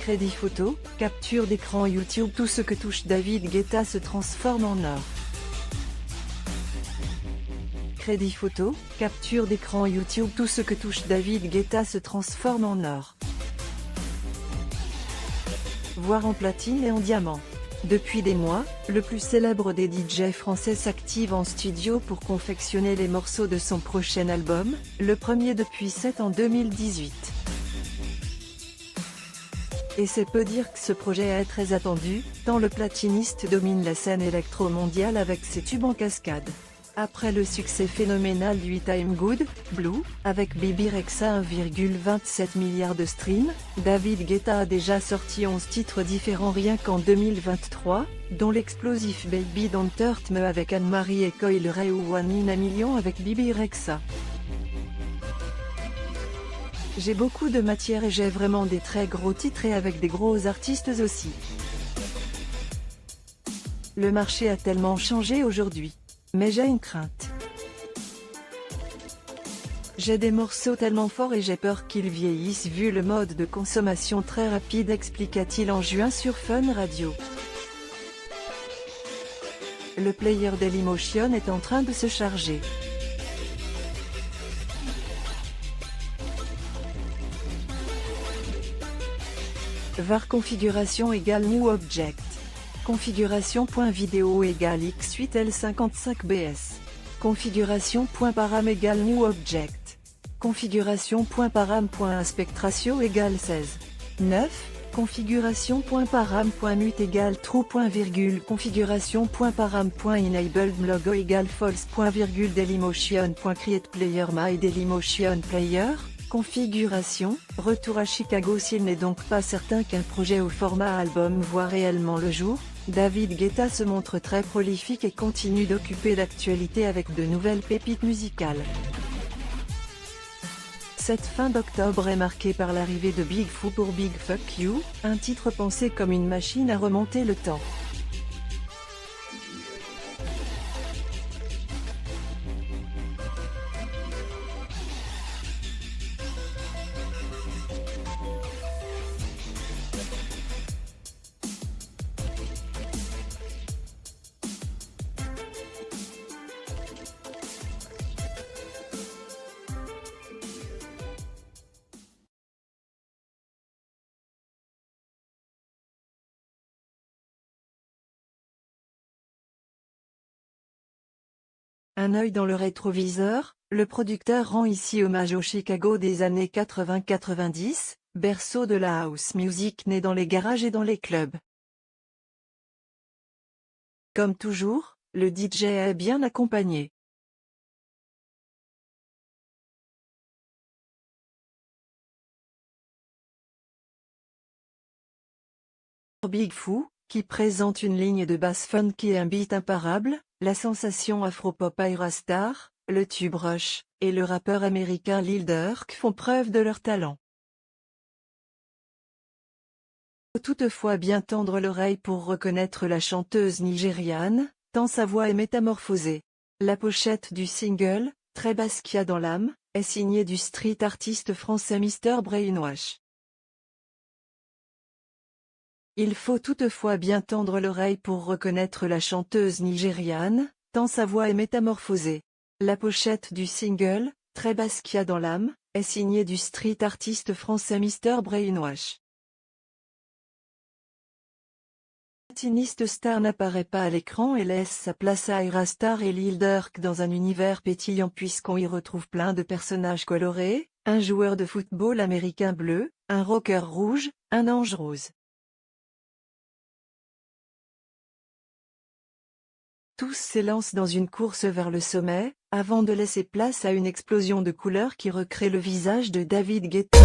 Crédit photo, capture d'écran YouTube. Tout ce que touche David Guetta se transforme en or. Crédit photo, capture d'écran YouTube. Tout ce que touche David Guetta se transforme en or, voire en platine et en diamant. Depuis des mois, le plus célèbre des DJ français s'active en studio pour confectionner les morceaux de son prochain album, le premier depuis 7 en 2018. Et c'est peu dire que ce projet est très attendu, tant le platiniste domine la scène électro mondiale avec ses tubes en cascade. Après le succès phénoménal du hit I'm Good, Blue, avec Bebe Rexha 1,27 milliard de streams, David Guetta a déjà sorti 11 titres différents rien qu'en 2023, dont l'explosif Baby Don't Hurt Me avec Anne-Marie et Coi Leray ou One in a Million avec Bebe Rexha. J'ai beaucoup de matière et j'ai vraiment des très gros titres et avec des gros artistes aussi. Le marché a tellement changé aujourd'hui. Mais j'ai une crainte. J'ai des morceaux tellement forts et j'ai peur qu'ils vieillissent vu le mode de consommation très rapide, expliqua-t-il en juin sur Fun Radio. Le player Dailymotion est en train de se charger. var configuration égale new object. Configuration.video égale x8l55bs. Configuration.param égale new object. Configuration.param.aspect ratio égale 16. 9. Configuration.param.mute égale true. Configuration.param.enabled logo égale false. Dailymotion.create player my Dailymotion player. Configuration, retour à Chicago. S'il n'est donc pas certain qu'un projet au format album voit réellement le jour, David Guetta se montre très prolifique et continue d'occuper l'actualité avec de nouvelles pépites musicales. Cette fin d'octobre est marquée par l'arrivée de Big Foo pour Big Fuck You, un titre pensé comme une machine à remonter le temps. Un œil dans le rétroviseur, le producteur rend ici hommage au Chicago des années 80-90, berceau de la house music né dans les garages et dans les clubs. Comme toujours, le DJ est bien accompagné. Big Foo, qui présente une ligne de basse funky et un beat imparable, la sensation afro-pop Aerostar, le tube Rush, et le rappeur américain Lil Durk font preuve de leur talent. Faut toutefois bien tendre l'oreille pour reconnaître la chanteuse nigériane, tant sa voix est métamorphosée. La pochette du single, Très Basquiat dans l'âme, est signée du street artiste français Mr Brainwash. Il faut toutefois bien tendre l'oreille pour reconnaître la chanteuse nigériane, tant sa voix est métamorphosée. La pochette du single, Très Basquiat dans l'âme, est signée du street artiste français Mr Brainwash. Le patiniste star n'apparaît pas à l'écran et laisse sa place à Aerostar et Lil Durk dans un univers pétillant puisqu'on y retrouve plein de personnages colorés, un joueur de football américain bleu, un rocker rouge, un ange rose. Tous s'élancent dans une course vers le sommet, avant de laisser place à une explosion de couleurs qui recrée le visage de David Guetta.